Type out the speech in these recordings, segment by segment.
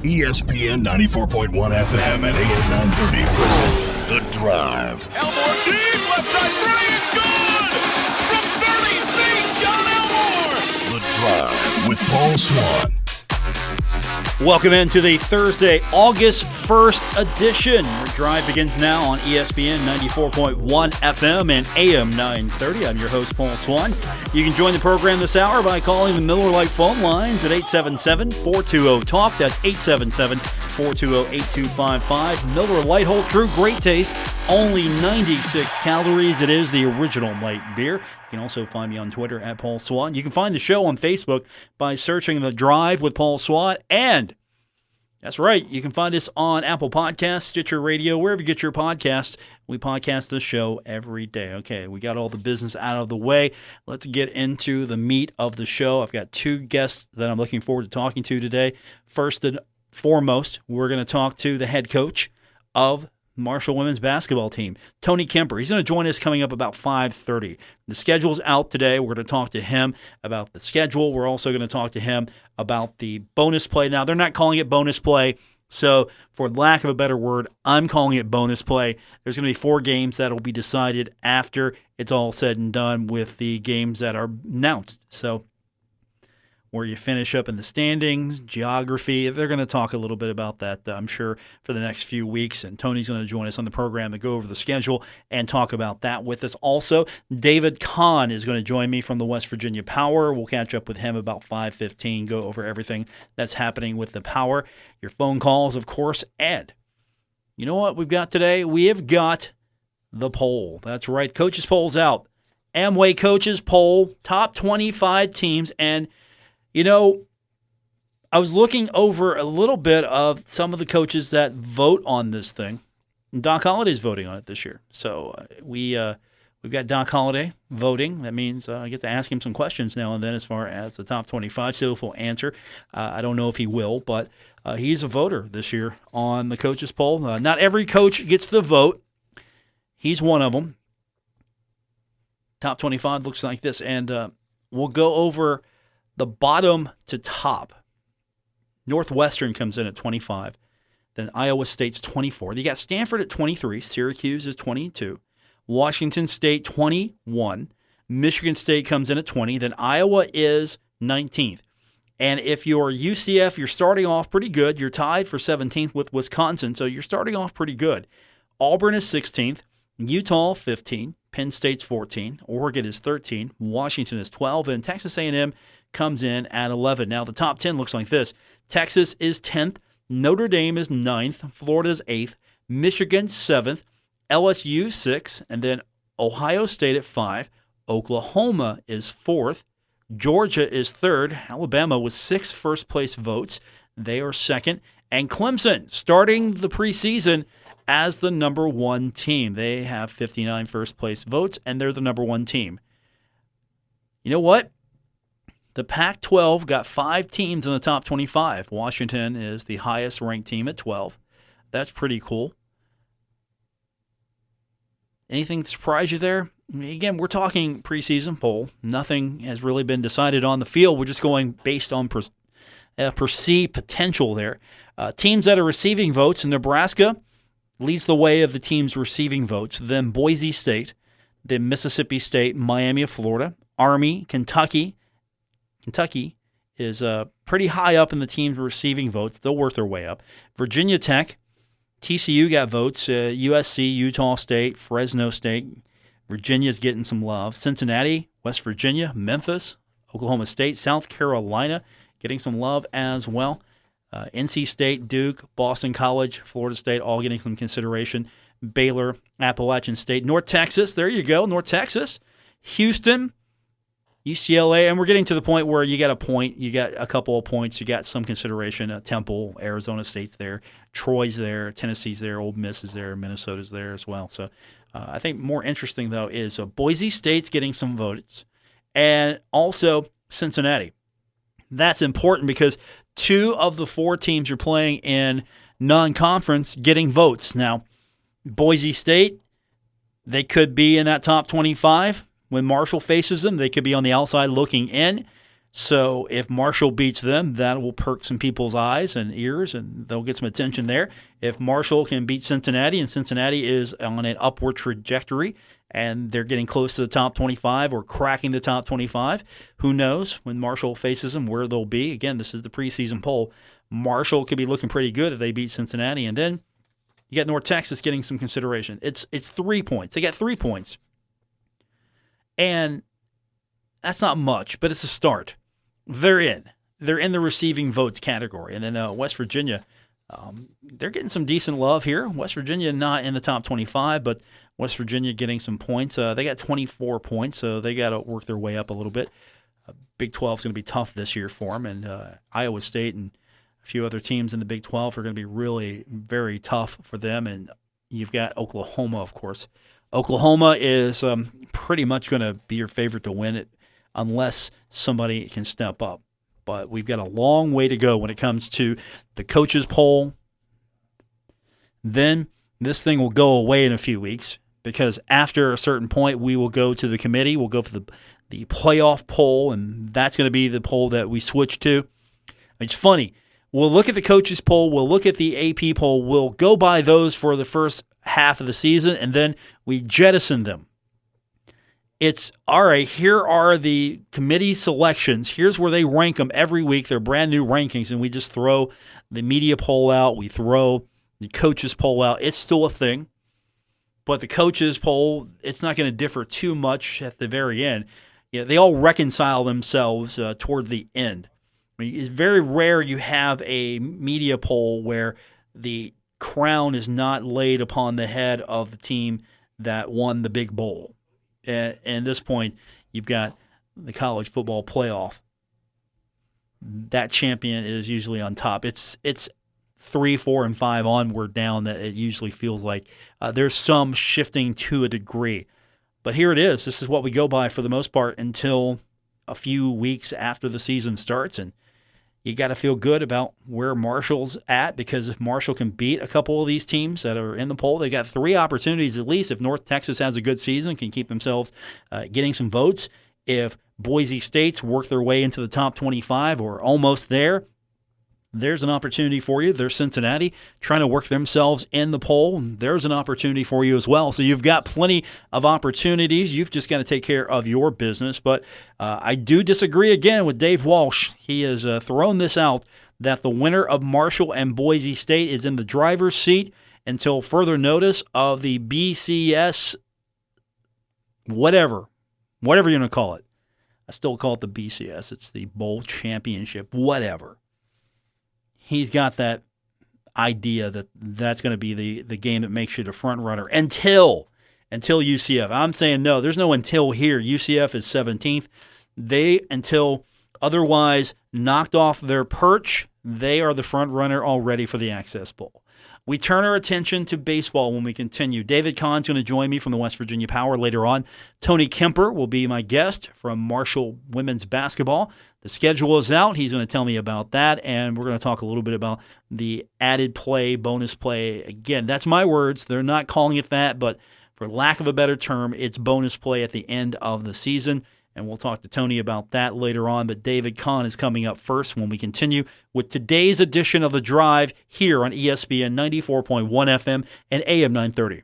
ESPN 94.1 FM and AM 930 present The Drive. Elmore deep, left side three, it's good! From 30 feet, John Elmore! The Drive with Paul Swann. Welcome into the Thursday, August 1st edition. Your drive begins now on ESPN 94.1 FM and AM 930. I'm your host, Paul Swann. You can join the program this hour by calling the Miller Lite phone lines at 877-420-TALK. That's 877-420-8255. Miller Lite, hold true, great taste, only 96 calories. It is the original light beer. You can also find me on Twitter at Paul Swann. You can find the show on Facebook by searching The Drive with Paul Swann. And that's right, you can find us on Apple Podcasts, Stitcher Radio, wherever you get your podcasts. We podcast this show every day. Okay, we got all the business out of the way. Let's get into the meat of the show. I've got two guests that I'm looking forward to talking to today. First and foremost, we're going to talk to the head coach of Marshall women's basketball team, Tony Kemper. He's going to join us coming up about 5:30. The schedule's out today. We're going to talk to him about the schedule. We're also going to talk to him about the bonus play. Now, they're not calling it bonus play, so for lack of a better word, I'm calling it bonus play. There's going to be 4 games that will be decided after it's all said and done with the games that are announced. So where you finish up in the standings, geography. They're going to talk a little bit about that, I'm sure, for the next few weeks. And Tony's going to join us on the program to go over the schedule and talk about that with us. Also, David Kahn is going to join me from the West Virginia Power. We'll catch up with him about 5:15, go over everything that's happening with the Power. Your phone calls, of course. And you know what we've got today? We have got the poll. That's right. Coaches poll's out. Amway Coaches poll, top 25 teams. And you know, I was looking over a little bit of some of the coaches that vote on this thing. Doc Holliday's voting on it this year. So we've got Doc Holliday voting. That means I get to ask him some questions now and then as far as the top 25. See if he'll answer. I don't know if he will, but he's a voter this year on the coaches poll. Not every coach gets the vote. He's one of them. Top 25 looks like this. And we'll go over the bottom to top. Northwestern comes in at 25. Then Iowa State's 24. You got Stanford at 23. Syracuse is 22. Washington State 21. Michigan State comes in at 20. Then Iowa is 19th. And if you're UCF, you're starting off pretty good. You're tied for 17th with Wisconsin, so you're starting off pretty good. Auburn is 16th. Utah 15. Penn State's 14. Oregon is 13. Washington is 12. And Texas A&M comes in at 11. Now, the top 10 looks like this. Texas is 10th. Notre Dame is 9th. Florida is 8th. Michigan 7th. LSU 6th. And then Ohio State at 5. Oklahoma is 4th. Georgia is 3rd. Alabama with 6 first-place votes. They are 2nd. And Clemson starting the preseason as the number 1 team. They have 59 first-place votes, and they're the number 1 team. You know what? The Pac-12 got 5 teams in the top 25. Washington is the highest-ranked team at 12. That's pretty cool. Anything surprise you there? Again, we're talking preseason poll. Nothing has really been decided on the field. We're just going based on perceived potential there. Teams that are receiving votes, Nebraska leads the way of the teams receiving votes. Then Boise State, then Mississippi State, Miami of Florida, Army, Kentucky. Kentucky is pretty high up in the teams receiving votes. They'll work their way up. Virginia Tech, TCU got votes. USC, Utah State, Fresno State. Virginia's getting some love. Cincinnati, West Virginia, Memphis, Oklahoma State, South Carolina getting some love as well. NC State, Duke, Boston College, Florida State, all getting some consideration. Baylor, Appalachian State, North Texas, there you go, North Texas. Houston, UCLA, and we're getting to the point where you got a point, you got a couple of points, you got some consideration. Temple, Arizona State's there, Troy's there, Tennessee's there, Ole Miss is there, Minnesota's there as well. So I think more interesting, though, is Boise State's getting some votes, and also Cincinnati. That's important because 2 of the 4 teams you're playing in non-conference getting votes. Now, Boise State, they could be in that top 25. When Marshall faces them, they could be on the outside looking in. So if Marshall beats them, that will perk some people's eyes and ears, and they'll get some attention there. If Marshall can beat Cincinnati, and Cincinnati is on an upward trajectory, and they're getting close to the top 25 or cracking the top 25, who knows when Marshall faces them where they'll be. Again, this is the preseason poll. Marshall could be looking pretty good if they beat Cincinnati, and then you got North Texas getting some consideration. It's 3 points. They got 3 points, and that's not much, but it's a start. They're in the receiving votes category. And then West Virginia, they're getting some decent love here. West Virginia not in the top 25, but West Virginia getting some points. They got 24 points, so they got to work their way up a little bit. Big 12 is going to be tough this year for them, and Iowa State and a few other teams in the Big 12 are going to be really very tough for them. And you've got Oklahoma, of course. Oklahoma is pretty much going to be your favorite to win it, unless somebody can step up. But we've got a long way to go when it comes to the coaches poll. Then this thing will go away in a few weeks, because after a certain point, we will go to the committee. We'll go for the playoff poll, and that's going to be the poll that we switch to. It's funny. We'll look at the coaches poll. We'll look at the AP poll. We'll go by those for the first half of the season, and then we jettison them. It's, all right, here are the committee selections. Here's where they rank them every week. They're brand new rankings, and we just throw the media poll out. We throw the coaches poll out. It's still a thing, but the coaches poll, it's not going to differ too much at the very end. Yeah, they all reconcile themselves toward the end. I mean, it's very rare you have a media poll where the crown is not laid upon the head of the team that won the big bowl. At this point, you've got the college football playoff. That champion is usually on top. It's 3, 4, and 5 onward down that it usually feels like. There's some shifting to a degree. But here it is. This is what we go by for the most part until a few weeks after the season starts. And you got to feel good about where Marshall's at, because if Marshall can beat a couple of these teams that are in the poll, they got 3 opportunities at least. If North Texas has a good season, can keep themselves getting some votes. If Boise State's work their way into the top 25 or almost there, there's an opportunity for you. There's Cincinnati trying to work themselves in the poll. There's an opportunity for you as well. So you've got plenty of opportunities. You've just got to take care of your business. But I do disagree again with Dave Walsh. He has thrown this out that the winner of Marshall and Boise State is in the driver's seat until further notice of the BCS, whatever you're going to call it. I still call it the BCS. It's the Bowl Championship, whatever. He's got that idea that that's going to be the game that makes you the front runner until UCF. I'm saying no, there's no until here. UCF is 17th. Until otherwise knocked off their perch, they are the front runner already for the Access Bowl. We turn our attention to baseball when we continue. David Kahn's going to join me from the West Virginia Power later on. Tony Kemper will be my guest from Marshall Women's Basketball. The schedule is out. He's going to tell me about that, and we're going to talk a little bit about the added play, bonus play. Again, that's my words. They're not calling it that, but for lack of a better term, it's bonus play at the end of the season. And we'll talk to Tony about that later on. But David Kahn is coming up first when we continue with today's edition of The Drive here on ESPN 94.1 FM and AM 930.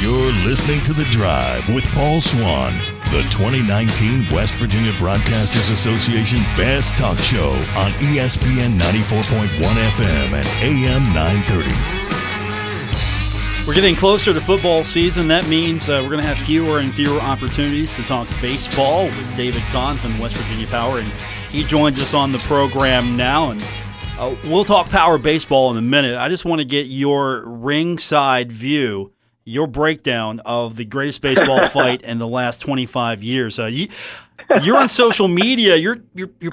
You're listening to The Drive with Paul Swann, the 2019 West Virginia Broadcasters Association Best Talk Show on ESPN 94.1 FM and AM 930. We're getting closer to football season. That means we're going to have fewer and fewer opportunities to talk baseball with David Kahn from West Virginia Power, and he joins us on the program now. And we'll talk Power baseball in a minute. I just want to get your ringside view, your breakdown of the greatest baseball fight in the last 25 years. You're on social media. You're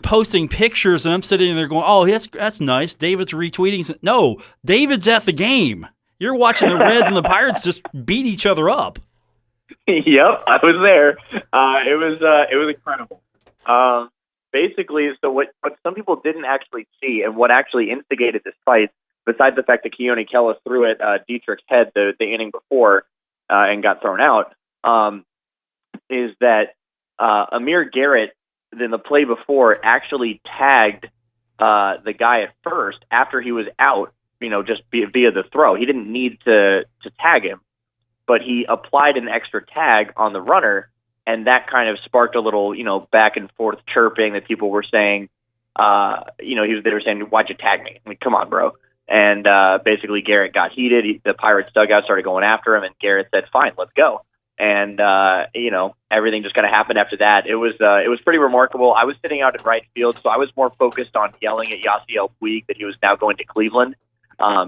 posting pictures, and I'm sitting there going, "Oh, that's nice." David's retweeting. No, David's at the game. You're watching the Reds and the Pirates just beat each other up. Yep, I was there. It was incredible. Basically, so what some people didn't actually see, and what actually instigated this fight, besides the fact that Keone Kellis threw at Dietrich's head the inning before and got thrown out, is that Amir Garrett, in the play before, actually tagged the guy at first after he was out, just via the throw. He didn't need to tag him, but he applied an extra tag on the runner, and that kind of sparked a little, back and forth chirping that people were saying, they were saying, why'd you tag me? I mean, come on, bro. And basically Garrett got heated. The Pirates dugout started going after him, and Garrett said, fine, let's go. And, everything just kind of happened after that. It was pretty remarkable. I was sitting out in right field, so I was more focused on yelling at Yasiel Puig that he was now going to Cleveland,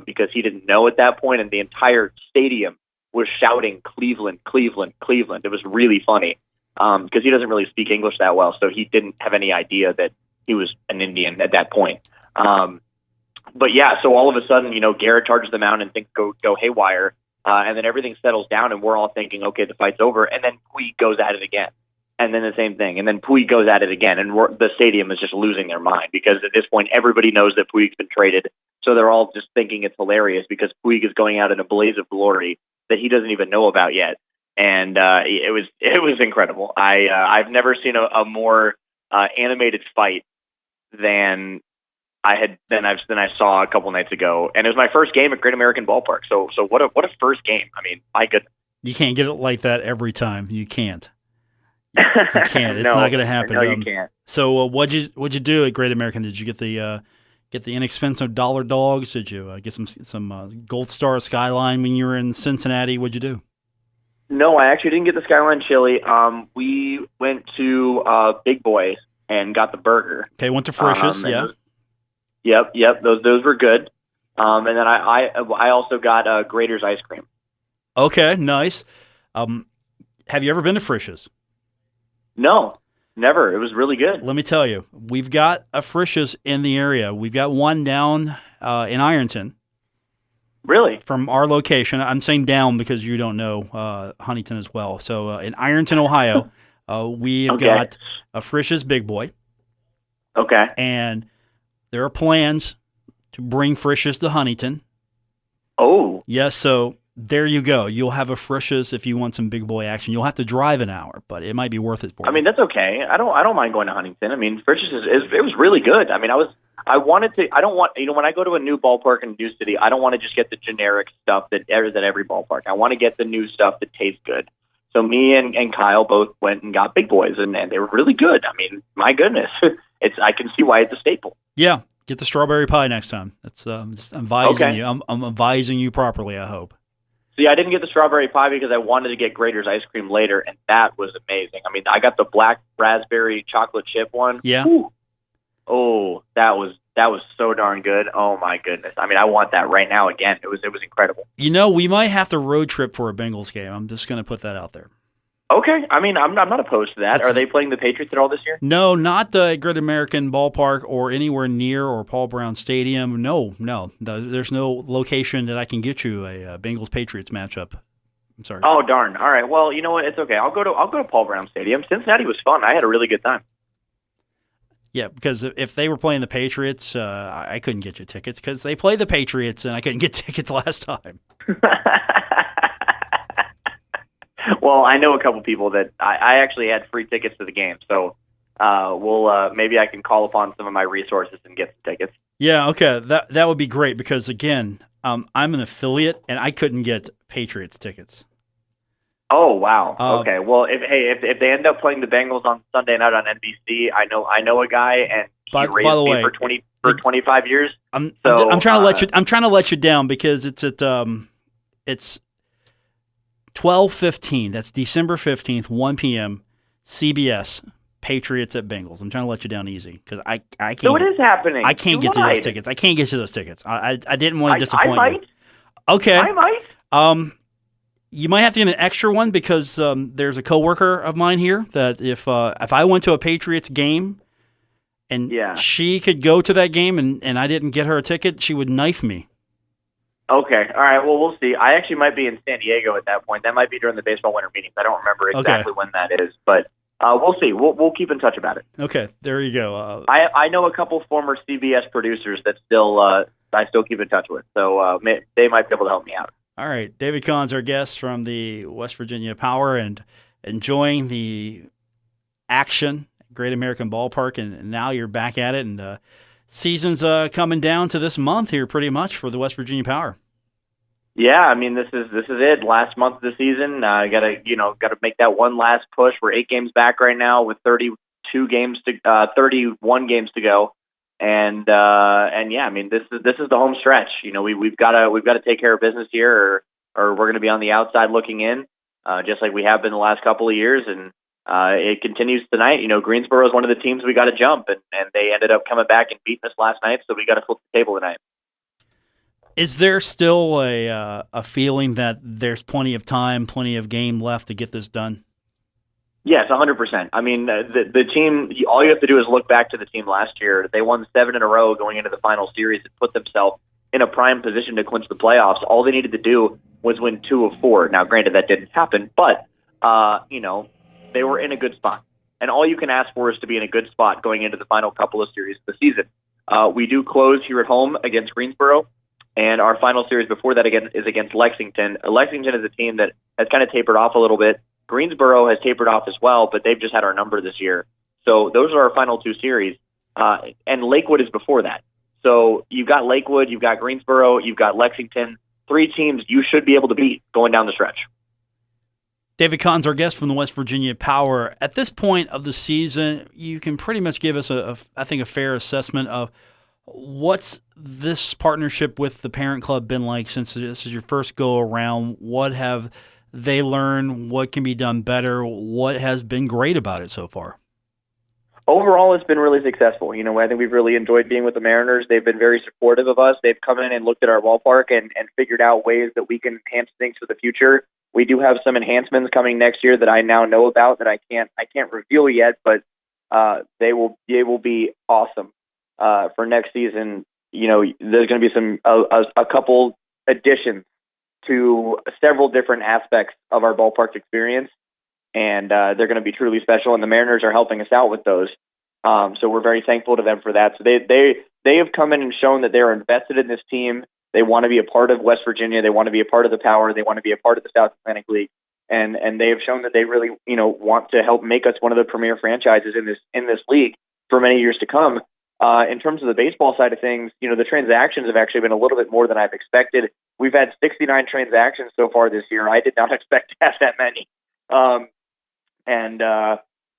because he didn't know at that point, and the entire stadium was shouting Cleveland, Cleveland, Cleveland. It was really funny, because he doesn't really speak English that well, so he didn't have any idea that he was an Indian at that point. But yeah, so all of a sudden, Garrett charges the mound and things go haywire. And then everything settles down, and we're all thinking, okay, the fight's over. And then Puig goes at it again. And then the same thing. And then Puig goes at it again. And the stadium is just losing their mind, because at this point, everybody knows that Puig's been traded. So they're all just thinking it's hilarious because Puig is going out in a blaze of glory that he doesn't even know about yet. And it was incredible. I've never seen a more animated fight than I saw a couple nights ago, and it was my first game at Great American Ballpark. So what a first game! I mean, my goodness. You can't get it like that every time. You can't. You can't. It's not going to happen. No, you can't. So what'd you do at Great American? Did you get the inexpensive dollar dogs? Did you get some Gold Star Skyline when you were in Cincinnati? What'd you do? No, I actually didn't get the Skyline chili. We went to Big Boys and got the burger. Okay, went to Frisch's. Yeah. Yep. Those were good. And then I also got Grader's ice cream. Okay, nice. Have you ever been to Frisch's? No, never. It was really good. Let me tell you, we've got a Frisch's in the area. We've got one down in Ironton. Really? From our location. I'm saying down because you don't know Huntington as well. So in Ironton, Ohio, we've got a Frisch's Big Boy. Okay. And there are plans to bring Frisch's to Huntington. Oh. Yes, so there you go. You'll have a Frisch's if you want some big boy action. You'll have to drive an hour, but it might be worth it for you. I mean, that's okay. I don't mind going to Huntington. I mean, Frisch's it was really good. I mean, I wanted to. I don't want, when I go to a new ballpark in a new city, I don't want to just get the generic stuff that is at every ballpark. I want to get the new stuff that tastes good. So me and Kyle both went and got Big Boys, and they were really good. I mean, my goodness, I can see why it's a staple. Yeah, get the strawberry pie next time. That's just advising you. I'm advising you properly, I hope. See, I didn't get the strawberry pie because I wanted to get Grader's ice cream later, and that was amazing. I mean, I got the black raspberry chocolate chip one. Yeah. Whew. Oh, that was so darn good. Oh my goodness. I mean, I want that right now again. It was incredible. We might have to road trip for a Bengals game. I'm just going to put that out there. Okay. I mean, I'm not opposed to that. Are they playing the Patriots at all this year? No, not the Great American Ballpark or anywhere near or Paul Brown Stadium. No. There's no location that I can get you a Bengals-Patriots matchup. I'm sorry. Oh, darn. All right. Well, you know what? It's okay. I'll go to Paul Brown Stadium. Cincinnati was fun. I had a really good time. Yeah, because if they were playing the Patriots, I couldn't get you tickets because they play the Patriots, and I couldn't get tickets last time. Well, I know a couple people that I actually had free tickets to the game, so we'll maybe I can call upon some of my resources and get some tickets. Yeah, okay, that would be great because again, I'm an affiliate and I couldn't get Patriots tickets. Oh wow! Okay, well if they end up playing the Bengals on Sunday night on NBC, I know a guy and he raised me for 25 years. I'm trying to let you down because it's at it's 12:15. That's December 15th, 1 p.m. CBS. Patriots at Bengals. I'm trying to let you down easy because I can't. So it is happening. I can't get to those tickets. I can't get to those tickets. I didn't want to disappoint you. I might. Okay. I might. You might have to get an extra one because there's a coworker of mine here that if I went to a Patriots game and she could go to that game and I didn't get her a ticket, she would knife me. Okay. All right. Well, we'll see. I actually might be in San Diego at that point. That might be during the baseball winter meetings. I don't remember exactly when that is, but we'll see. We'll keep in touch about it. Okay. There you go. I know a couple former CBS producers that still I still keep in touch with. So they might be able to help me out. All right, David Kahn's our guest from the West Virginia Power, and enjoying the action at Great American Ballpark, and now you're back at it, and season's coming down to this month here pretty much for the West Virginia Power. Yeah, I mean this is it. Last month of the season, gotta make that one last push. We're 8 games back right now with 31 games to go, and yeah, I mean this is the home stretch. We've got to take care of business here, or we're going to be on the outside looking in, just like we have been the last couple of years, and it continues tonight. Greensboro is one of the teams we got to jump, and they ended up coming back and beating us last night, so we got to flip the table tonight. Is there still a feeling that there's plenty of time, plenty of game left to get this done? Yes, 100%. I mean, the team, all you have to do is look back to the team last year. They won 7 in a row going into the final series and put themselves in a prime position to clinch the playoffs. All they needed to do was win 2 of 4. Now, granted, that didn't happen, but, they were in a good spot. And all you can ask for is to be in a good spot going into the final couple of series of the season. We do close here at home against Greensboro. And our final series before that again is against Lexington. Lexington is a team that has kind of tapered off a little bit. Greensboro has tapered off as well, but they've just had our number this year. So those are our final 2 series. And Lakewood is before that. So you've got Lakewood, you've got Greensboro, you've got Lexington. 3 teams you should be able to beat going down the stretch. David Kahn's our guest from the West Virginia Power. At this point of the season, you can pretty much give us, I think, a fair assessment of what's this partnership with the parent club been like since this is your first go around. What have they learned? What can be done better? What has been great about it so far? Overall, it's been really successful. I think we've really enjoyed being with the Mariners. They've been very supportive of us. They've come in and looked at our ballpark and figured out ways that we can enhance things for the future. We do have some enhancements coming next year that I now know about that I can't reveal yet, but they will be awesome. For next season, there's going to be a couple additions to several different aspects of our ballpark experience, and they're going to be truly special. And the Mariners are helping us out with those, so we're very thankful to them for that. So they have come in and shown that they are invested in this team. They want to be a part of West Virginia. They want to be a part of the Power. They want to be a part of the South Atlantic League, and they have shown that they really want to help make us one of the premier franchises in this league for many years to come. In terms of the baseball side of things, the transactions have actually been a little bit more than I've expected. We've had 69 transactions so far this year. I did not expect to have that many.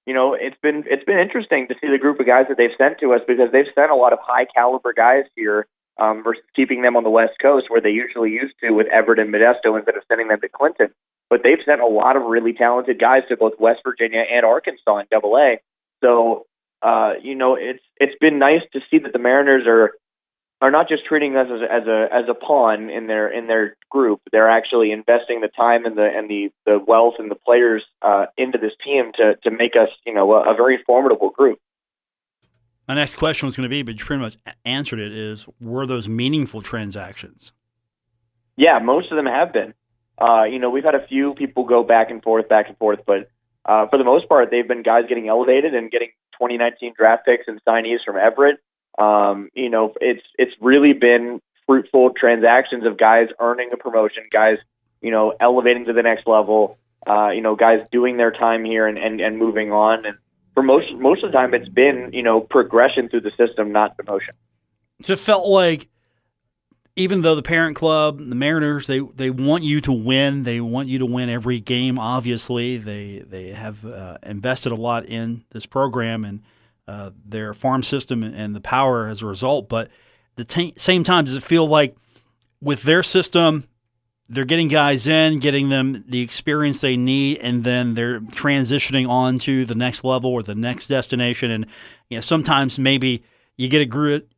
It's been interesting to see the group of guys that they've sent to us, because they've sent a lot of high caliber guys here versus keeping them on the West Coast where they usually used to with Everett and Modesto instead of sending them to Clinton. But they've sent a lot of really talented guys to both West Virginia and Arkansas in Double-A. So it's been nice to see that the Mariners are not just treating us as a pawn in their group. They're actually investing the time and the wealth and the players into this team to make us a very formidable group. My next question was going to be, but you pretty much answered it, is were those meaningful transactions? Yeah, most of them have been. We've had a few people go back and forth, but for the most part, they've been guys getting elevated and getting 2019 draft picks and signees from Everett. It's really been fruitful transactions of guys earning a promotion, guys, elevating to the next level, guys doing their time here and moving on. And for most of the time, it's been, progression through the system, not demotion. So it felt like, even though the parent club, the Mariners, they want you to win. They want you to win every game, obviously. They have invested a lot in this program and their farm system and the Power as a result. But at the same time, does it feel like with their system, they're getting guys in, getting them the experience they need, and then they're transitioning on to the next level or the next destination? And sometimes maybe you get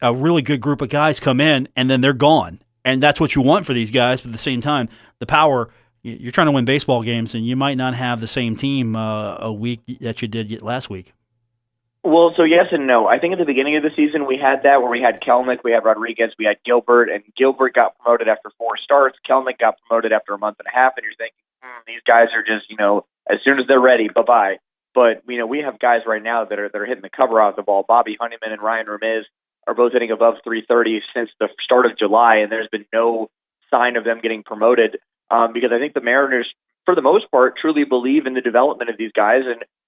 a really good group of guys come in, and then they're gone. And that's what you want for these guys. But at the same time, the Power, you're trying to win baseball games, and you might not have the same team a week that you did last week. Well, so yes and no. I think at the beginning of the season we had that, where we had Kelnick, we had Rodriguez, we had Gilbert, and Gilbert got promoted after 4 starts. Kelnick got promoted after a month and a half, and you're thinking, these guys are just, as soon as they're ready, bye-bye. But, we have guys right now that are hitting the cover off the ball. Bobby Honeyman and Ryan Ramiz are both hitting above 330 since the start of July, and there's been no sign of them getting promoted because I think the Mariners, for the most part, truly believe in the development of these guys.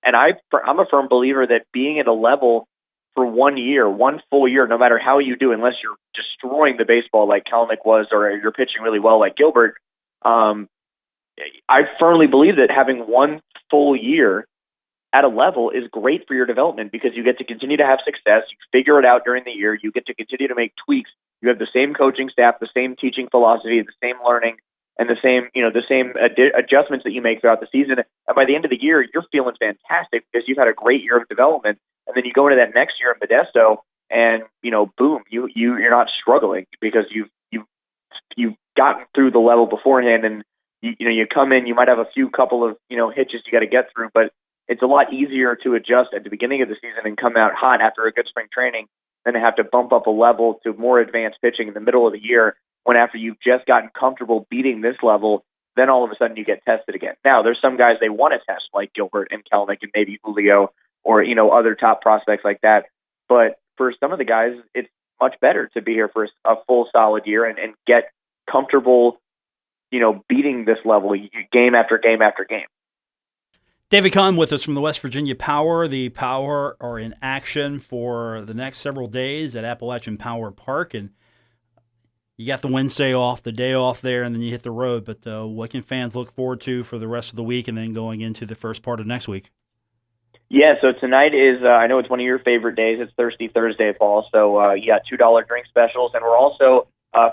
And I'm a firm believer that being at a level for 1 year, one full year, no matter how you do, unless you're destroying the baseball like Kelenic was or you're pitching really well like Gilbert, I firmly believe that having one full year at a level is great for your development because you get to continue to have success. You figure it out during the year. You get to continue to make tweaks. You have the same coaching staff, the same teaching philosophy, the same learning, and the same adjustments that you make throughout the season. And by the end of the year, you're feeling fantastic because you've had a great year of development. And then you go into that next year in Modesto, and boom, you're not struggling because you've gotten through the level beforehand, and you come in, you might have a couple of hitches you got to get through, but it's a lot easier to adjust at the beginning of the season and come out hot after a good spring training than to have to bump up a level to more advanced pitching in the middle of the year when after you've just gotten comfortable beating this level, then all of a sudden you get tested again. Now, there's some guys they want to test like Gilbert and Kelenic and maybe Julio or other top prospects like that. But for some of the guys, it's much better to be here for a full solid year and get comfortable, beating this level game after game after game. David Kahn with us from the West Virginia Power. The Power are in action for the next several days at Appalachian Power Park, and you got the Wednesday off, the day off there, and then you hit the road. But what can fans look forward to for the rest of the week and then going into the first part of next week? Yeah, so tonight is, I know it's one of your favorite days. It's Thirsty Thursday, Paul. So you got $2 drink specials. And we're also,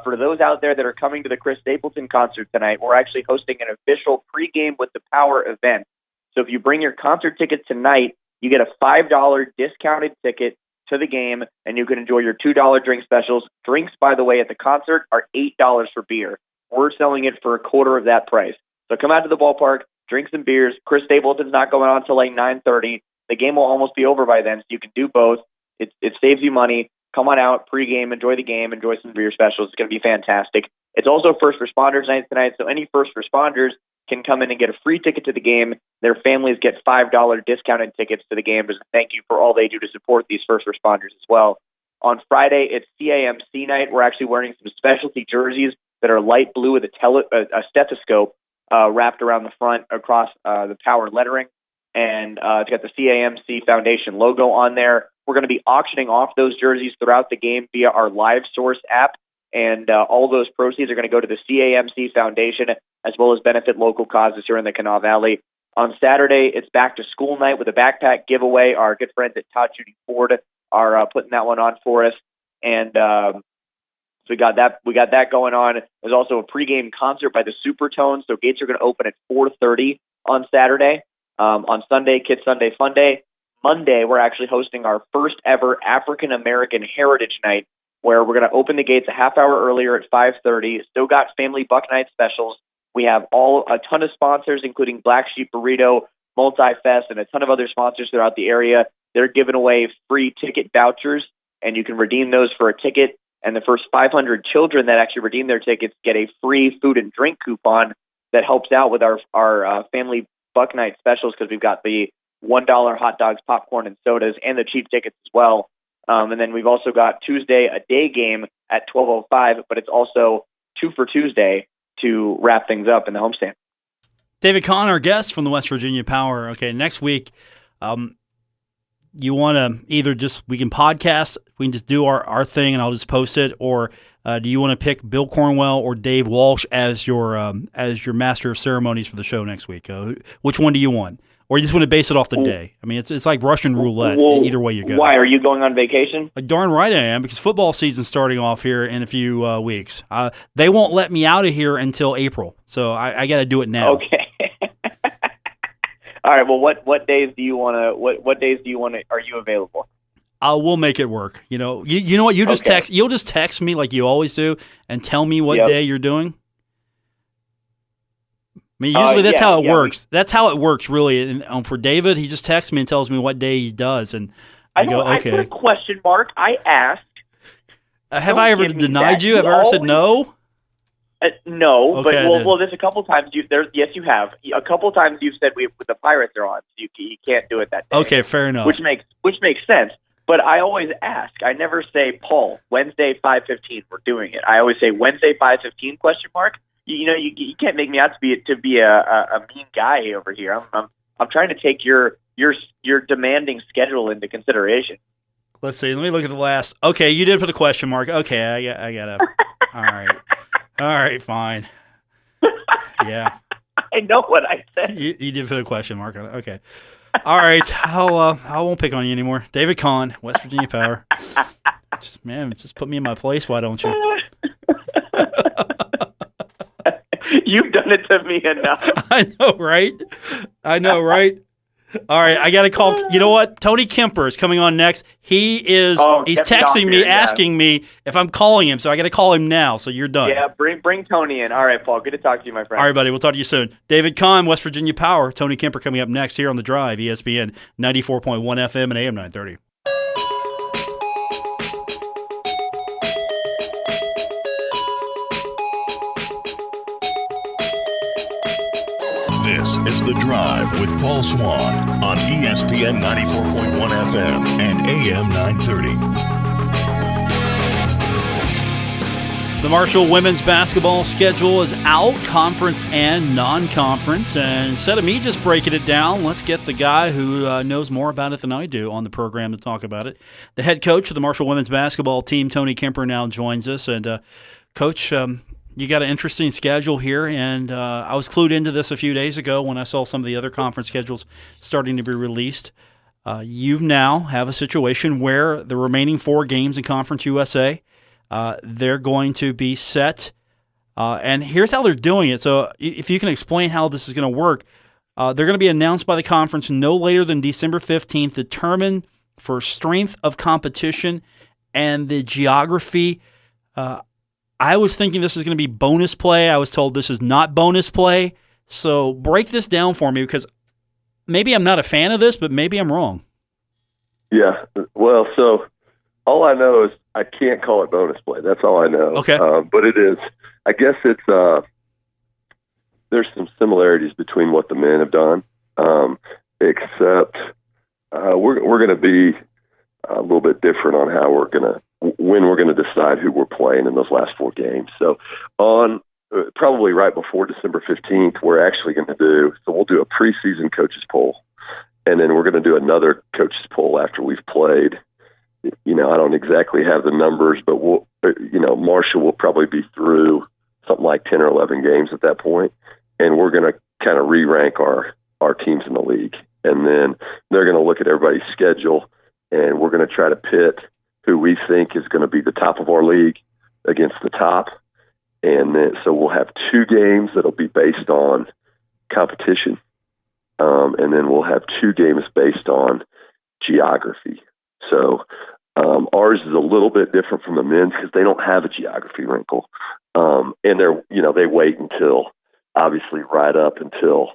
for those out there that are coming to the Chris Stapleton concert tonight, we're actually hosting an official pregame with the Power event. So if you bring your concert ticket tonight, you get a $5 discounted ticket to the game, and you can enjoy your $2 drink specials. Drinks, by the way, at the concert are $8 for beer. We're selling it for a quarter of that price. So come out to the ballpark, drink some beers. Chris Stapleton's not going on until like 9:30. The game will almost be over by then, so you can do both. It saves you money. Come on out, pregame, enjoy the game, enjoy some beer specials. It's going to be fantastic. It's also First Responders Night tonight, so any first responders can come in and get a free ticket to the game. Their families get $5 discounted tickets to the game as a thank you for all they do to support these first responders as well. On Friday, it's CAMC night. We're actually wearing some specialty jerseys that are light blue with a stethoscope wrapped around the front across the Power lettering. And it's got the CAMC Foundation logo on there. We're going to be auctioning off those jerseys throughout the game via our Live Source app. And all those proceeds are going to go to the CAMC Foundation as well as benefit local causes here in the Kanawha Valley. On Saturday, it's back to school night with a backpack giveaway. Our good friends at Todd Judy Ford are putting that one on for us. And so we got that going on. There's also a pregame concert by the Supertones. So gates are going to open at 4:30 on Saturday. On Sunday, Kids Sunday Fun Day. Monday, we're actually hosting our first ever African American Heritage Night, where we're going to open the gates a half hour earlier at 5:30. Still got Family Buck Night specials. We have a ton of sponsors, including Black Sheep Burrito, Multi-Fest, and a ton of other sponsors throughout the area. They're giving away free ticket vouchers, and you can redeem those for a ticket. And the first 500 children that actually redeem their tickets get a free food and drink coupon that helps out with our Family Buck Night specials, because we've got the $1 hot dogs, popcorn, and sodas, and the cheap tickets as well. And then we've also got Tuesday, a day game at 12:05, but it's also 2 for Tuesday to wrap things up in the homestand. David Kahn, our guest from the West Virginia Power. Okay, next week, you want to either we can podcast, we can just do our thing and I'll just post it, or do you want to pick Bill Cornwell or Dave Walsh as your master of ceremonies for the show next week? Which one do you want? Or you just want to base it off the day? I mean, it's like Russian roulette. Either way you go. Why? Are you going on vacation? Darn right I am, because football season's starting off here in a few weeks. They won't let me out of here until April, so I got to do it now. Okay. All right. Well, what days do you want to? What days do you want to? Are you available? We'll make it work. You know what? You'll just text me like you always do and tell me what day you're doing. I mean, usually that's how it works. That's how it works, really. And for David, he just texts me and tells me what day he does, and I go, okay. I put a question mark. I asked. Have I ever denied you? Have I ever said no? No, okay, but there's a couple times yes, you have. A couple times you've said the Pirates are on, so you can't do it that day. Okay, fair enough. Which makes sense. But I always ask. I never say, Paul, Wednesday 5:15, we're doing it. I always say Wednesday 5:15 ? You can't make me out to be a mean guy over here. I'm trying to take your demanding schedule into consideration. Let's see. Let me look at the last. Okay, you did put a question mark. Okay, I got to. All right, fine. Yeah. I know what I said. You did put a question mark on it. Okay. All right. I won't pick on you anymore. David Kahn, West Virginia Power. Just put me in my place. Why don't you? You've done it to me enough. I know, right? All right, I got to call. You know what? Tony Kemper is coming on next. He's texting me, asking me if I'm calling him, so I got to call him now. So you're done. Yeah, bring Tony in. All right, Paul. Good to talk to you, my friend. All right, buddy. We'll talk to you soon. David Kahn, West Virginia Power. Tony Kemper coming up next here on The Drive, ESPN 94.1 FM and AM 930. This is The Drive with Paul Swann on ESPN 94.1 FM and AM 930. The Marshall women's basketball schedule is out, conference and non-conference. And instead of me just breaking it down, let's get the guy who knows more about it than I do on the program to talk about it. The head coach of the Marshall women's basketball team, Tony Kemper, now joins us. And Coach, you got an interesting schedule here, and I was clued into this a few days ago when I saw some of the other conference schedules starting to be released. You now have a situation where the remaining 4 games in Conference USA, they're going to be set, and here's how they're doing it. So if you can explain how this is going to work, they're going to be announced by the conference no later than December 15th, determined for strength of competition and the geography. I was thinking this is going to be bonus play. I was told this is not bonus play. So break this down for me, because maybe I'm not a fan of this, but maybe I'm wrong. Yeah. Well, so all I know is I can't call it bonus play. That's all I know. Okay. But it is. I guess it's there's some similarities between what the men have done, except we're going to be a little bit different on how when we're going to decide who we're playing in those last 4 games. So on probably right before December 15th, we're actually going to we'll do a preseason coaches poll, and then we're going to do another coaches poll after we've played. I don't exactly have the numbers, but Marshall will probably be through something like 10 or 11 games at that point, and we're going to kind of re-rank our teams in the league. And then they're going to look at everybody's schedule, and we're going to try to pit who we think is going to be the top of our league against the top. And then, so we'll have 2 games that'll be based on competition. And then we'll have 2 games based on geography. So ours is a little bit different from the men's because they don't have a geography wrinkle. And they wait until obviously right up until,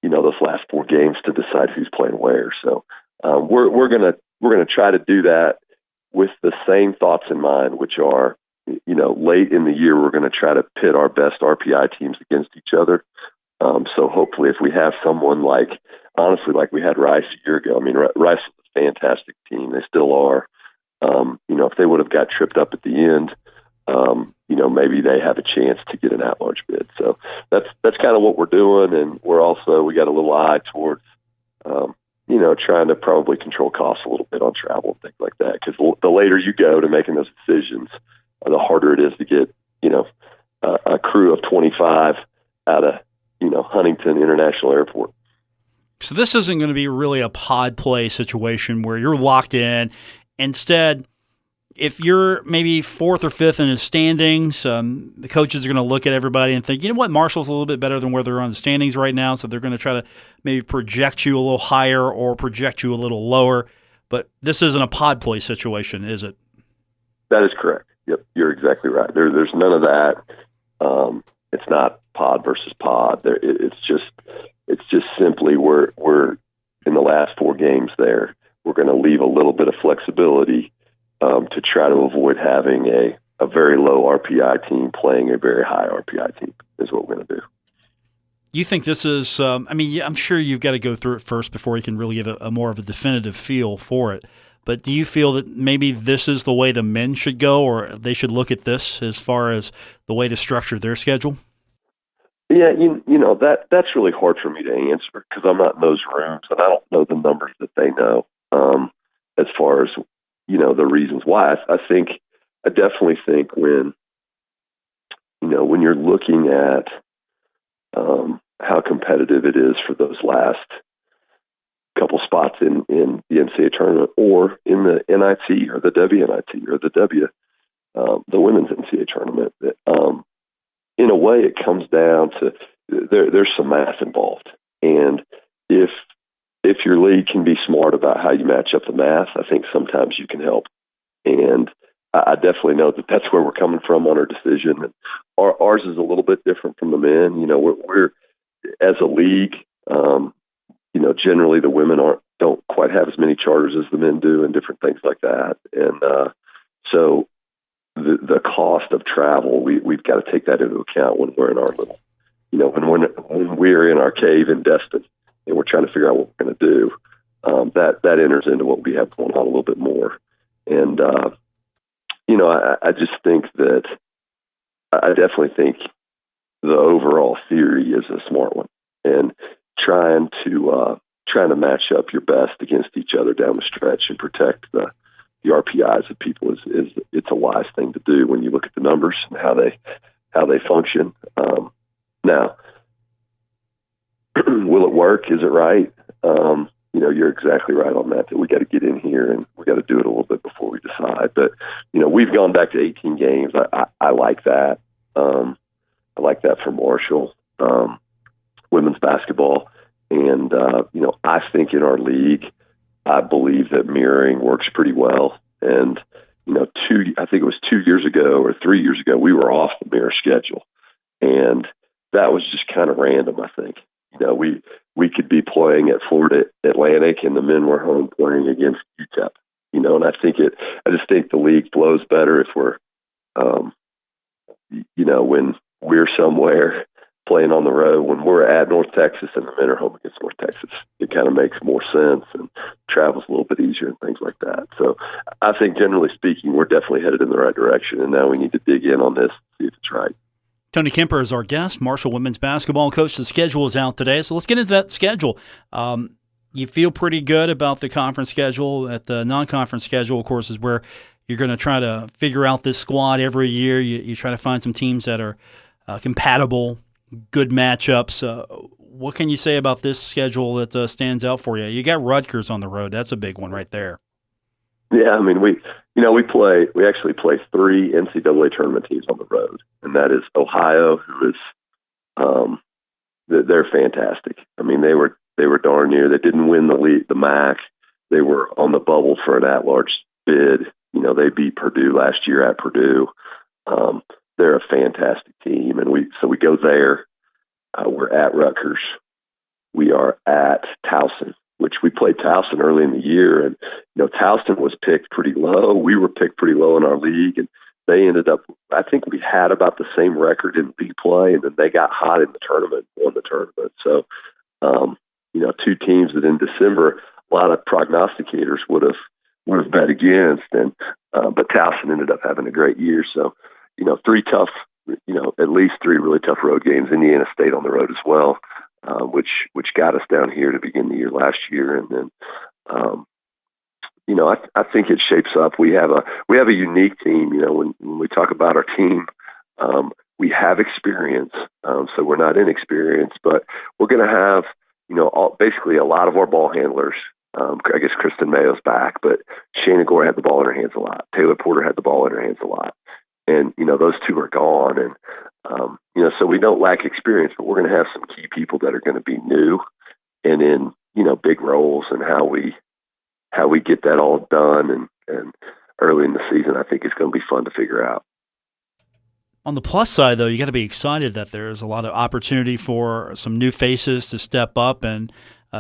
those last 4 games to decide who's playing where. So we're going to try to do that with the same thoughts in mind, which are, late in the year, we're going to try to pit our best RPI teams against each other. So hopefully if we have someone like we had Rice a year ago, Rice is a fantastic team. They still are. If they would have got tripped up at the end, maybe they have a chance to get an at-large bid. So that's kind of what we're doing. And we got a little eye towards, trying to probably control costs a little bit on travel and things like that. Because the later you go to making those decisions, the harder it is to get, a crew of 25 out of, Huntington International Airport. So this isn't going to be really a pod play situation where you're locked in. Instead, if you're maybe 4th or 5th in the standings, the coaches are going to look at everybody and think, Marshall's a little bit better than where they're on the standings right now, so they're going to try to maybe project you a little higher or project you a little lower. But this isn't a pod play situation, is it? That is correct. Yep, you're exactly right. There's none of that. It's not pod versus pod. It's just simply we're in the last 4 games there. We're going to leave a little bit of flexibility to try to avoid having a very low RPI team playing a very high RPI team is what we're going to do. You think this is, I'm sure you've got to go through it first before you can really give a more of a definitive feel for it. But do you feel that maybe this is the way the men should go, or they should look at this as far as the way to structure their schedule? Yeah, that's really hard for me to answer because I'm not in those rooms and I don't know the numbers that they know as far as the reasons why. I definitely think when you're looking at how competitive it is for those last couple spots in the NCAA tournament or in the NIT or the WNIT or the women's NCAA tournament, in a way it comes down to there's some math involved. And if your league can be smart about how you match up the math, I think sometimes you can help. And I definitely know that that's where we're coming from on our decision. And ours is a little bit different from the men. We're as a league, generally the women don't quite have as many charters as the men do and different things like that. And so the cost of travel, we've got to take that into account when we're in our little, when we're in our cave in Destin and we're trying to figure out what we're going to do. That enters into what we have going on a little bit more. And, I just think that I definitely think the overall theory is a smart one, and trying to match up your best against each other down the stretch and protect the RPIs of people is it's a wise thing to do when you look at the numbers and how they function. Now, will it work? Is it right? You're exactly right on that we got to get in here and we got to do it a little bit before we decide. But, we've gone back to 18 games. I like that. I like that for Marshall, women's basketball. And, I think in our league, I believe that mirroring works pretty well. And, I think it was 2 years ago or 3 years ago, we were off the mirror schedule. And that was just kind of random, I think. We could be playing at Florida Atlantic and the men were home playing against UTEP, and I just think the league flows better if we're, when we're somewhere playing on the road, when we're at North Texas and the men are home against North Texas, it kind of makes more sense and travel's a little bit easier and things like that. So I think generally speaking, we're definitely headed in the right direction. And now we need to dig in on this and see if it's right. Tony Kemper is our guest, Marshall women's basketball coach. The schedule is out today, so let's get into that schedule. You feel pretty good about the conference schedule. At the non-conference schedule, of course, is where you're going to try to figure out this squad every year. You try to find some teams that are compatible, good matchups. What can you say about this schedule that stands out for you? You got Rutgers on the road. That's a big one right there. Yeah, I mean, we actually play 3 NCAA tournament teams on the road, and that is Ohio, who is they're fantastic. I mean, they were darn near. They didn't win the MAC. They were on the bubble for an at-large bid. They beat Purdue last year at Purdue. They're a fantastic team, and we go there. We're at Rutgers. We are at Towson, which we played Towson early in the year, and Towson was picked pretty low. We were picked pretty low in our league, and they ended up. I think we had about the same record in B play, and then they got hot in the tournament, won the tournament. So, 2 teams that in December a lot of prognosticators would have bet against, and but Towson ended up having a great year. So, 3 tough, at least 3 really tough road games. Indiana State on the road as well. Which got us down here to begin the year last year, and then I think it shapes up. We have a unique team. When we talk about our team, we have experience, so we're not inexperienced, but we're going to have basically a lot of our ball handlers. I guess Kristen Mayo's back, but Shayna Gore had the ball in her hands a lot. Taylor Porter had the ball in her hands a lot, and those 2 are gone, and so we don't lack experience, but we're going to have some key people that are going to be new and in, big roles, and how we get that all done and early in the season, I think it's going to be fun to figure out. On the plus side, though, you got to be excited that there's a lot of opportunity for some new faces to step up, and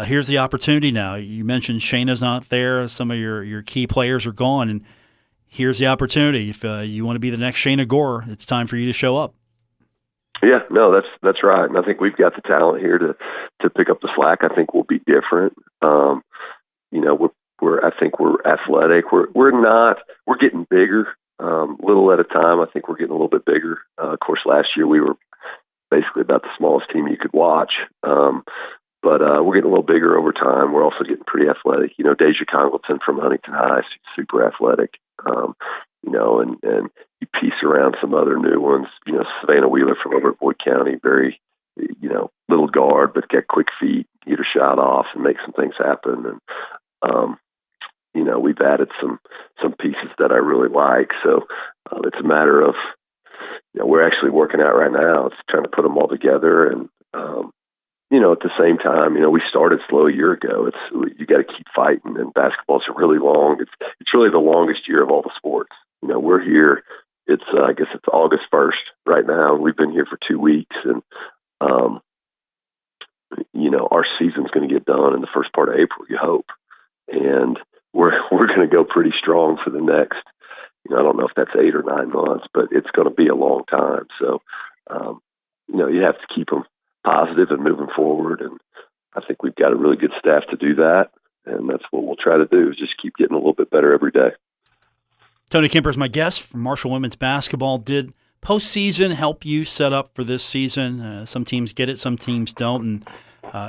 here's the opportunity now. You mentioned Shayna's not there. Some of your key players are gone, and here's the opportunity. If you want to be the next Shayna Gore, it's time for you to show up. Yeah, no, that's right. And I think we've got the talent here to pick up the slack. I think we'll be different. I think we're athletic. We're getting bigger, little at a time. I think we're getting a little bit bigger. Of course, last year we were basically about the smallest team you could watch. But we're getting a little bigger over time. We're also getting pretty athletic. Deja Congleton from Huntington High, super athletic. And you piece around some other new ones. Savannah Wheeler from over at Boyd County, very, little guard, but got quick feet, get her shot off and make some things happen. And, we've added some pieces that I really like. So it's a matter of, we're actually working out right now. It's trying to put them all together. And, at the same time, we started slow a year ago. You got to keep fighting, and basketball's really long. It's really the longest year of all the sports. We're here. I guess it's August 1st right now. We've been here for 2 weeks, and our season's going to get done in the first part of April. You hope, and we're going to go pretty strong for the next. I don't know if that's 8 or 9 months, but it's going to be a long time. So, you have to keep them positive and moving forward. And I think we've got a really good staff to do that. And that's what we'll try to do, is just keep getting a little bit better every day. Tony Kemper is my guest from Marshall Women's Basketball. Did postseason help you set up for this season? Some teams get it, some teams don't. And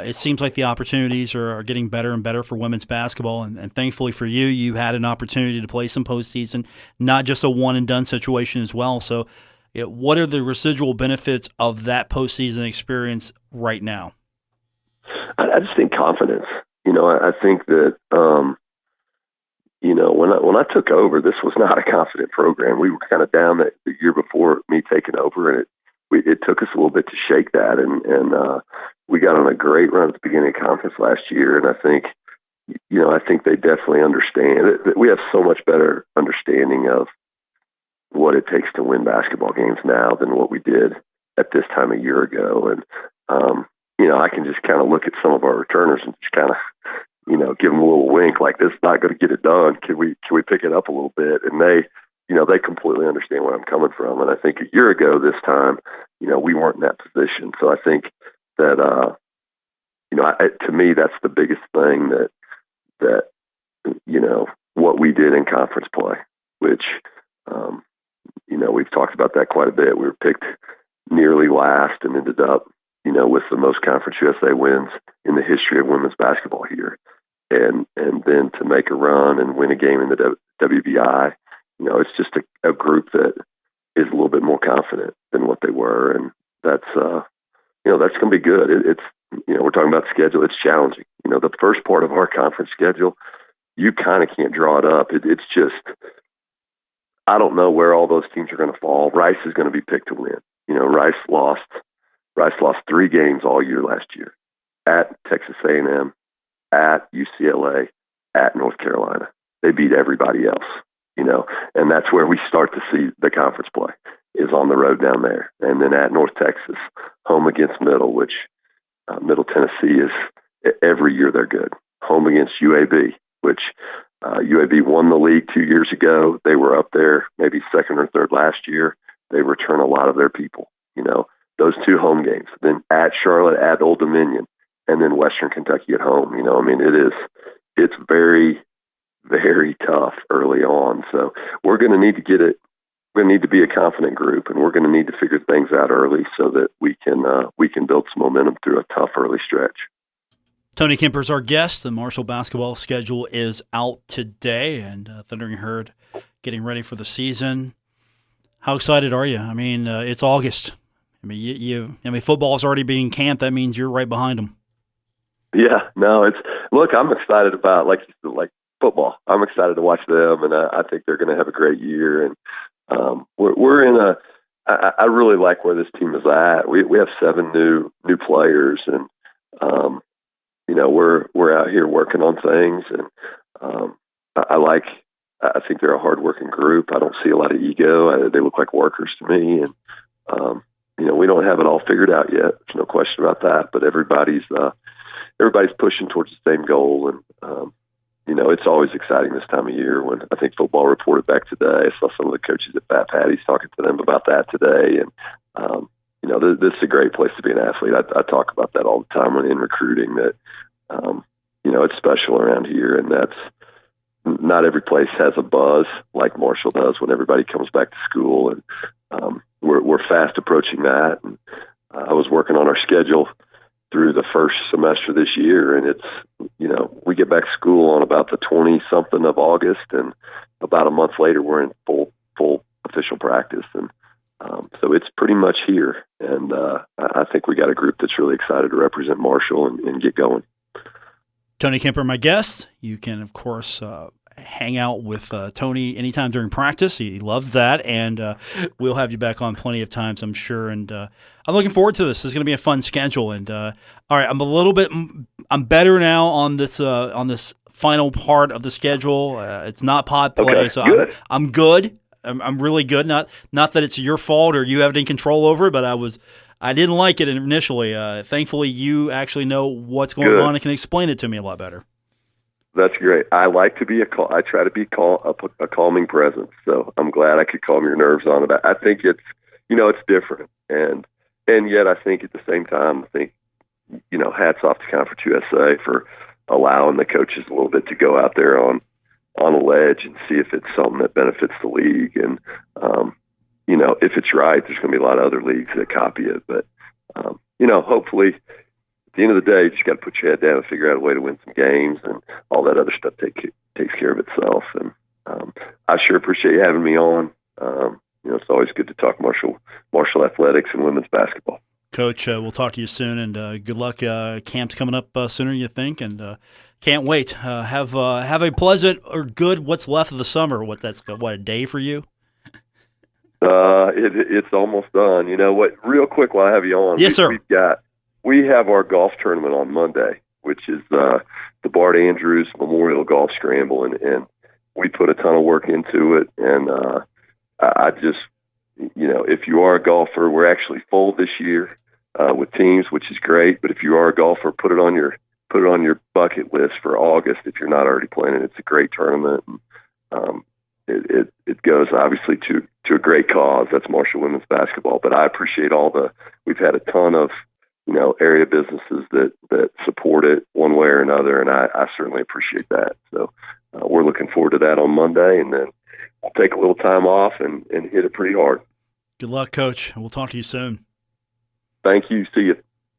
it seems like the opportunities are getting better and better for women's basketball. And thankfully for you, you had an opportunity to play some postseason, not just a one-and-done situation as well. So what are the residual benefits of that postseason experience right now? I just think confidence. I think that, when I took over, this was not a confident program. We were kind of down the year before me taking over, and it took us a little bit to shake that. And we got on a great run at the beginning of conference last year. And I think they definitely understand that we have so much better understanding of what it takes to win basketball games now than what we did at this time a year ago. And, I can just kind of look at some of our returners and just kind of, give them a little wink, like, this is not going to get it done. Can we pick it up a little bit? And they completely understand where I'm coming from. And I think a year ago this time, we weren't in that position. So I think that, to me, that's the biggest thing that what we did in conference play, which, we've talked about that quite a bit. We were picked nearly last and ended up, with the most Conference USA wins in the history of women's basketball here. And then to make a run and win a game in the WBI, it's just a group that is a little bit more confident than what they were. And that's going to be good. It's we're talking about schedule. It's challenging. The first part of our conference schedule, you kind of can't draw it up. It's just, I don't know where all those teams are going to fall. Rice is going to be picked to win. Rice lost 3 games all year last year, at Texas A&M, at UCLA, at North Carolina. They beat everybody else, and that's where we start to see the conference play, is on the road down there. And then at North Texas, home against Middle, which Middle Tennessee is, every year they're good. Home against UAB, which UAB won the league 2 years ago. They were up there maybe second or third last year. They return a lot of their people, those 2 home games. Then at Charlotte, at Old Dominion, and then Western Kentucky at home. It's very, very tough early on. So we're going to need to get it. We're going to need to be a confident group, and we're going to need to figure things out early so that we can build some momentum through a tough early stretch. Tony Kemper is our guest. The Marshall basketball schedule is out today, and Thundering Herd getting ready for the season. How excited are you? It's August. Football's already being camped. That means you're right behind them. Yeah, no, look, I'm excited about, like football. I'm excited to watch them, and I think they're going to have a great year. And we're in I really like where this team is at. We have 7 new players, and we're out here working on things, and I think they're a hardworking group. I don't see a lot of ego. They look like workers to me, and we don't have it all figured out yet. There's no question about that. But everybody's pushing towards the same goal, and it's always exciting this time of year. When I think football reported back today, I saw some of the coaches at Bat Patty's talking to them about that today, and this is a great place to be an athlete. I talk about that all the time when in recruiting, that it's special around here, and not every place has a buzz like Marshall does when everybody comes back to school, and we're fast approaching that. And I was working on our schedule through the first semester this year, and it's, we get back to school on about the 20-something of August, and about a month later we're in full official practice, and so it's pretty much here. And I think we got a group that's really excited to represent Marshall and get going. Tony Kemper, my guest. You can, of course, hang out with Tony anytime during practice. He loves that, and we'll have you back on plenty of times, I'm sure. And I'm looking forward to this. This is going to be a fun schedule. And all right, I'm better now on this final part of the schedule. It's not pod play, okay, so good. I'm good. I'm really good. Not that it's your fault or you have any control over it, but I didn't like it initially. Thankfully, you actually know what's going on and can explain it to me a lot better. That's great. I like to be I try to be a calming presence. So I'm glad I could calm your nerves on it. I think it's, it's different. And yet I think at the same time, hats off to Conference USA for allowing the coaches a little bit to go out there on a ledge and see if it's something that benefits the league. And, if it's right, there's going to be a lot of other leagues that copy it. But, hopefully at the end of the day, you just got to put your head down and figure out a way to win some games, and all that other stuff takes care of itself. And I sure appreciate you having me on. It's always good to talk Marshall athletics and women's basketball. Coach, we'll talk to you soon, and good luck. Camp's coming up sooner than you think, and can't wait. Have a pleasant or good what's left of the summer. A day for you? It's almost done. Real quick while I have you on. Yes, sir. We have our golf tournament on Monday, which is the Bart Andrews Memorial Golf Scramble, and we put a ton of work into it. And I just, if you are a golfer, we're actually full this year with teams, which is great. But if you are a golfer, put it on your bucket list for August if you're not already playing it. It's a great tournament. And, it goes obviously to a great cause. That's Marshall women's basketball. But I appreciate we've had a ton of area businesses that support it one way or another, and I certainly appreciate that. So we're looking forward to that on Monday, and then we'll take a little time off and hit it pretty hard. Good luck, Coach. We'll talk to you soon. Thank you. See you.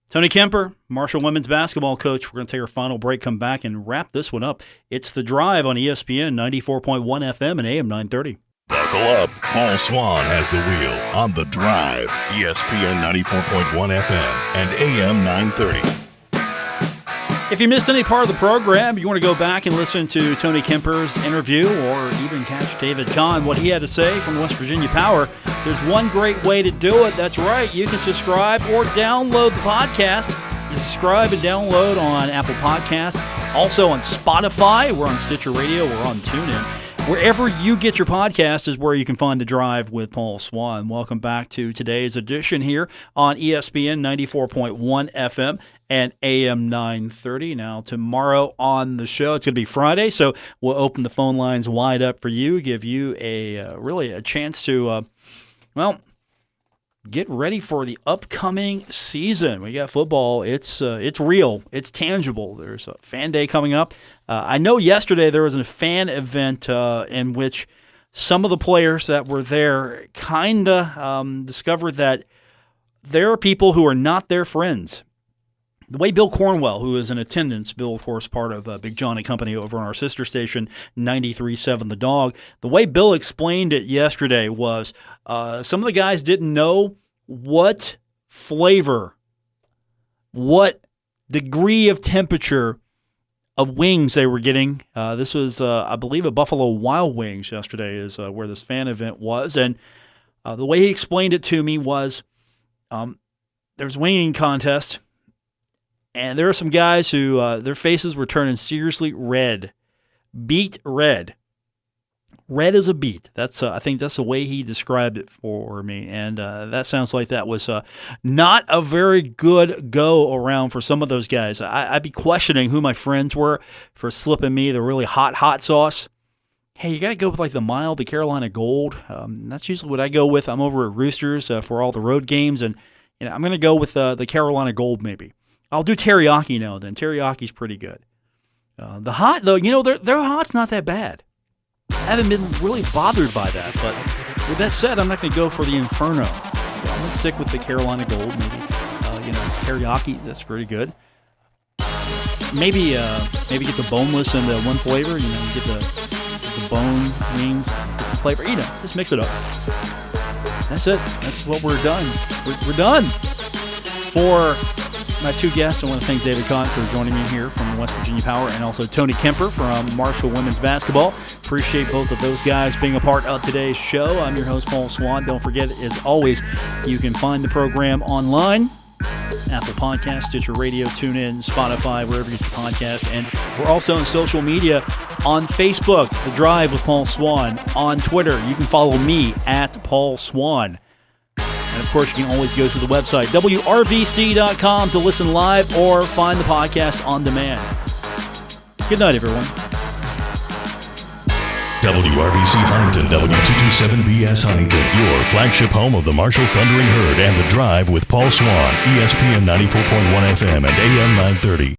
Tony Kemper, Marshall women's basketball coach. We're going to take our final break, come back, and wrap this one up. It's The Drive on ESPN 94.1 FM and AM 930. Buckle up. Paul Swann has the wheel on The Drive, ESPN 94.1 FM and AM 930. If you missed any part of the program, you want to go back and listen to Tony Kemper's interview or even catch David Kahn, what he had to say from West Virginia Power, there's one great way to do it. That's right. You can subscribe or download the podcast. You subscribe and download on Apple Podcasts, also on Spotify. We're on Stitcher Radio. We're on TuneIn. Wherever you get your podcast is where you can find The Drive with Paul Swann. Welcome back to today's edition here on ESPN 94.1 FM and AM 930. Now, tomorrow on the show, it's going to be Friday, so we'll open the phone lines wide up for you, give you a chance to, get ready for the upcoming season. We got football. It's real. It's tangible. There's a fan day coming up. I know yesterday there was a fan event in which some of the players that were there kind of discovered that there are people who are not their friends. The way Bill Cornwell, who is in attendance, Bill, of course, part of Big John and Company over on our sister station, 93.7 The Dog, the way Bill explained it yesterday was some of the guys didn't know what flavor, what degree of temperature of wings they were getting. This was, I believe, a Buffalo Wild Wings yesterday is where this fan event was. And the way he explained it to me was there's a winging contest, and there are some guys who their faces were turning seriously red, beet red. Red as a beet. That's I think that's the way he described it for me, and that sounds like that was not a very good go around for some of those guys. I'd be questioning who my friends were for slipping me the really hot sauce. Hey, you got to go with like the mild, the Carolina Gold. That's usually what I go with. I'm over at Roosters for all the road games, and I'm going to go with the Carolina Gold maybe. I'll do teriyaki now then. Teriyaki's pretty good. The hot, though, their hot's not that bad. I haven't been really bothered by that, but with that said, I'm not going to go for the Inferno. I'm going to stick with the Carolina Gold, maybe. Teriyaki, that's pretty good. Maybe get the boneless and the one flavor. You get the bone wings, different flavor. Just mix it up. That's it. That's what we're done. We're done. For my two guests, I want to thank David Kahn for joining me here from West Virginia Power, and also Tony Kemper from Marshall Women's Basketball. Appreciate both of those guys being a part of today's show. I'm your host, Paul Swann. Don't forget, as always, you can find the program online. Apple Podcasts, Stitcher Radio, TuneIn, Spotify, wherever you get your podcast. And we're also on social media on Facebook, The Drive with Paul Swann. On Twitter, you can follow me at Paul Swann. And, of course, you can always go to the website, WRVC.com, to listen live or find the podcast on demand. Good night, everyone. WRVC Huntington, W227BS Huntington, your flagship home of the Marshall Thundering Herd and The Drive with Paul Swann, ESPN 94.1 FM and AM 930.